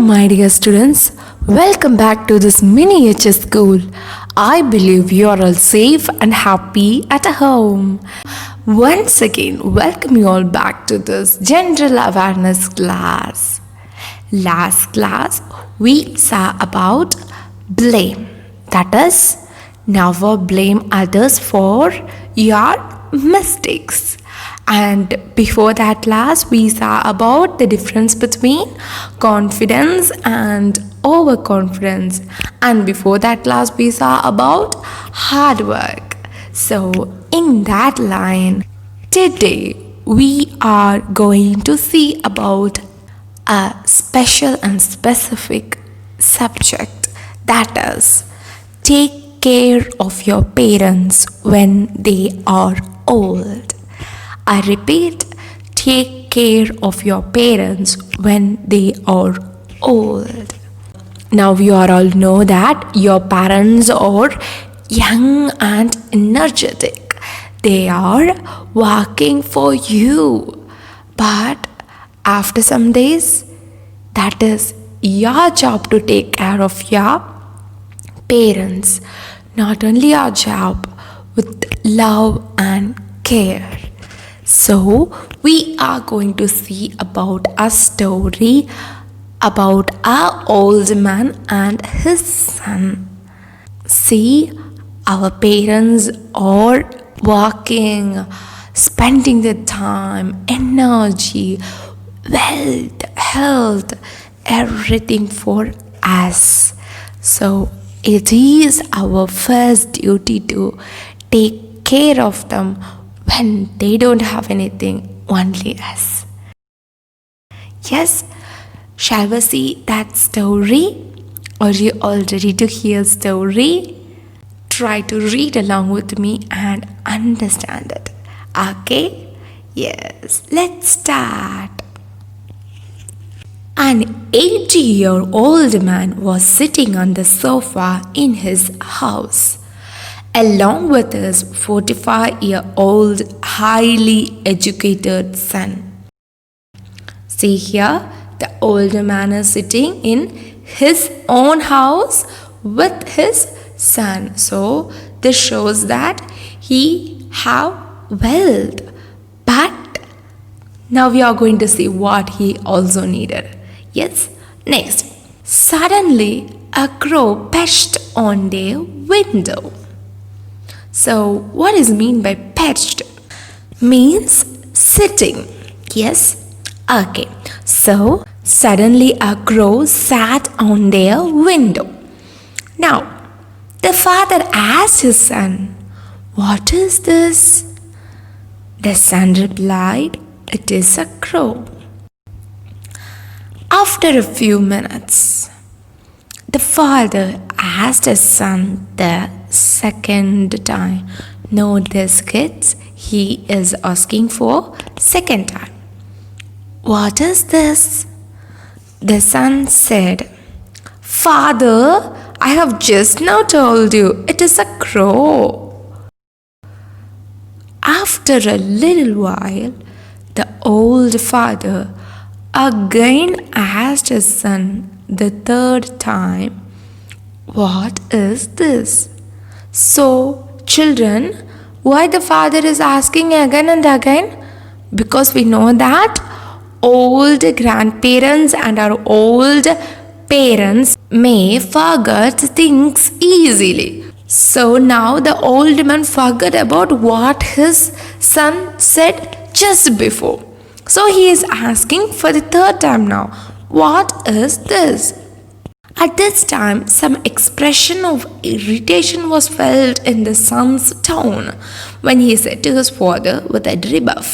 my dear students, welcome back to this mini HS school. I believe you are all safe and happy at home. Once again, welcome you all back to this general awareness class. Last class, we saw about blame. That is, never blame others for your mistakes. And before that class, we saw about the difference between confidence and overconfidence. And before that class, we saw about hard work. So, in that line, today we are going to see about a special and specific subject, that is, take care of your parents when they are old. I repeat, take care of your parents when they are old. Now you all know that your parents are young and energetic. They are working for you. But after some days, that is your job to take care of your parents. Not only your job, with love and care. So, we are going to see about a story about an old man and his son. See, our parents are working, spending their time, energy, wealth, health, everything for us. So, it is our first duty to take care of them when they don't have anything, only us. Yes, shall we see that story? Are you all ready to hear story? Try to read along with me and understand it. Okay? Yes, let's start. An 80-year-old man was sitting on the sofa in his house, along with his 45-year-old highly educated son. See here, the older man is sitting in his own house with his son. So this shows that he have wealth. But now we are going to see what he also needed. Yes, next. Suddenly a crow perched on the window. So, what is mean by perched? Means sitting. Yes? Okay. So, suddenly a crow sat on their window. Now, the father asked his son, "What is this?" The son replied, "It is a crow." After a few minutes, the father asked his son the second time. Note this, kids, he is asking for second time. "What is this?" The son said, "Father, I have just now told you, it is a crow." After a little while, the old father again asked his son the third time, "What is this?" So, children, why the father is asking again and again? Because we know that old grandparents and our old parents may forget things easily. So now the old man forgot about what his son said just before. So he is asking for the third time now, "What is this?" At this time, some expression of irritation was felt in the son's tone when he said to his father with a rebuff,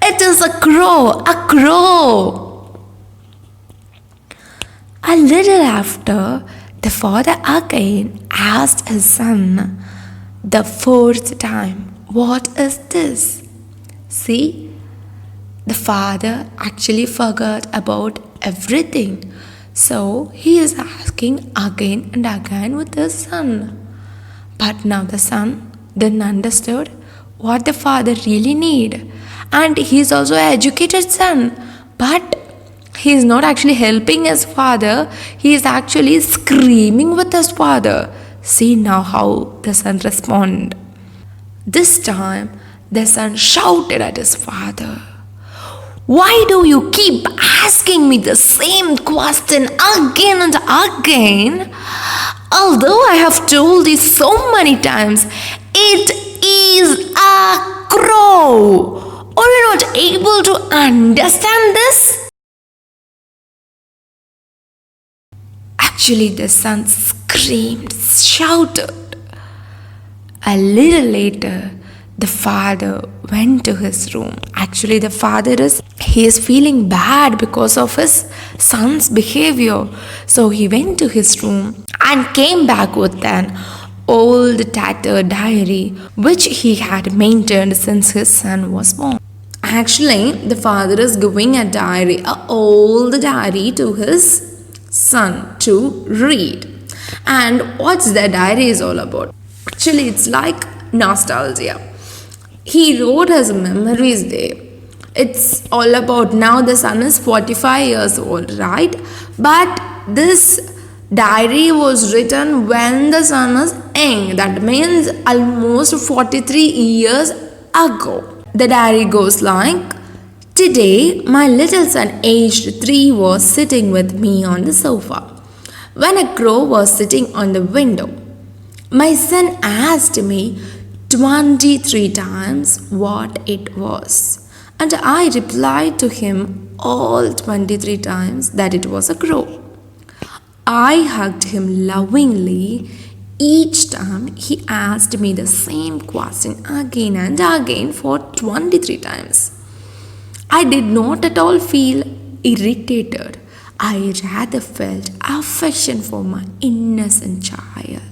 "It is a crow, a crow." A little after, the father again asked his son the fourth time, "What is this?" See, the father actually forgot about everything. So he is asking again and again with his son. But now the son then understood what the father really need. And he is also an educated son. But he is not actually helping his father, he is actually screaming with his father. See now how the son responded. This time, the son shouted at his father, "Why do you keep asking me the same question again and again? Although I have told you so many times, it is a crow. Are you not able to understand this?" Actually, the son screamed, shouted. A little later, the father went to his room. Actually, the father he is feeling bad because of his son's behavior. So he went to his room and came back with an old tattered diary which he had maintained since his son was born. Actually, the father is giving a diary, an old diary to his son to read. And what's the diary is all about? Actually, it's like nostalgia. He wrote his memories there. It's all about now the son is 45 years old, right? But this diary was written when the son is young. That means almost 43 years ago. The diary goes like, "Today, my little son aged 3 was sitting with me on the sofa when a crow was sitting on the window. My son asked me 23 times what it was, and I replied to him all 23 times that it was a crow. I hugged him lovingly each time he asked me the same question again and again for 23 times. I did not at all feel irritated. I rather felt affection for my innocent child."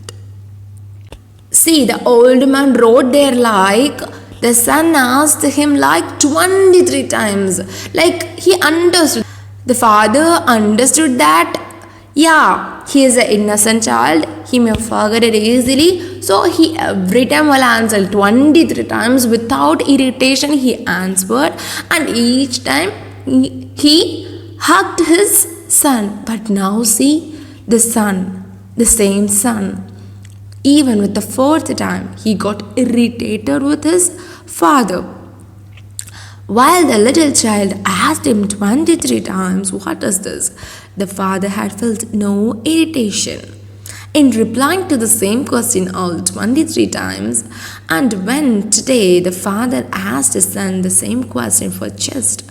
See, the old man wrote there like the son asked him like 23 times. Like he understood. The father understood that, yeah, he is an innocent child. He may forget it easily. So he every time will answer 23 times without irritation. He answered, and each time he hugged his son. But now see, the same son, even with the fourth time, he got irritated with his father. While the little child asked him 23 times, "What is this?" the father had felt no irritation in replying to the same question all 23 times. And when today the father asked his son the same question for just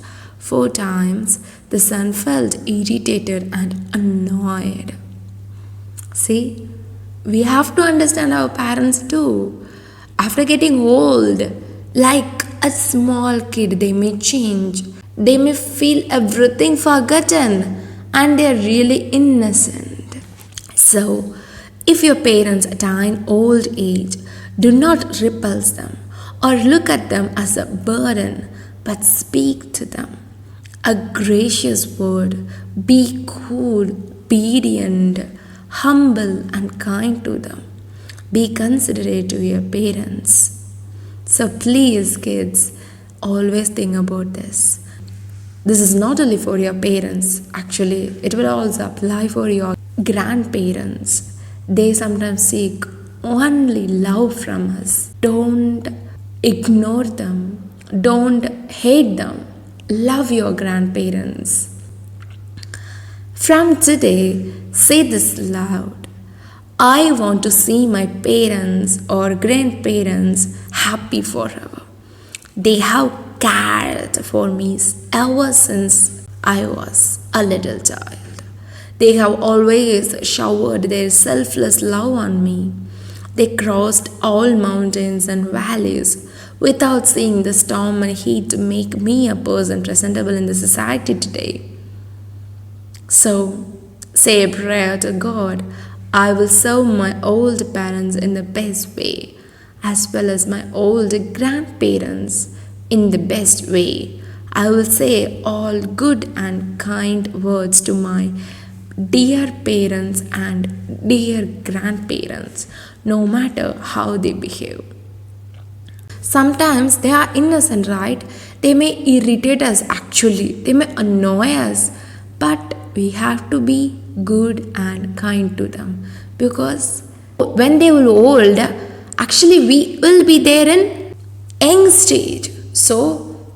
4 times, the son felt irritated and annoyed. See, we have to understand our parents too. After getting old, like a small kid, they may change. They may feel everything forgotten and they are really innocent. So, if your parents attain old age, do not repulse them or look at them as a burden, but speak to them a gracious word. Be cool, obedient, humble, and kind to them. Be considerate to your parents. So please, kids, always think about this. This is not only for your parents, actually, it will also apply for your grandparents. They sometimes seek only love from us. Don't ignore them, don't hate them. Love your grandparents. From today, say this loud. I want to see my parents or grandparents happy forever. They have cared for me ever since I was a little child. They have always showered their selfless love on me. They crossed all mountains and valleys without seeing the storm and heat to make me a person presentable in the society today. So, say a prayer to God. I will serve my old parents in the best way, as well as my old grandparents in the best way. I will say all good and kind words to my dear parents and dear grandparents, no matter how they behave. Sometimes they are innocent, right? They may irritate us actually, they may annoy us, but we have to be good and kind to them, because when they will old, actually we will be there in young stage, so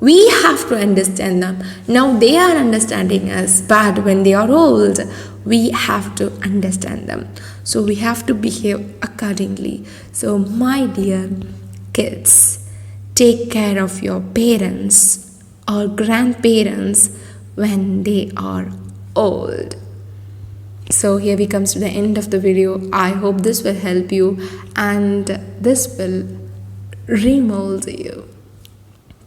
we have to understand them. Now they are understanding us, but when they are old, we have to understand them, so we have to behave accordingly. So my dear kids, take care of your parents or grandparents when they are old. So here we comes to the end of the video. I hope this will help you and this will remold you.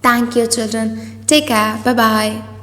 Thank you, children. Take care. Bye bye.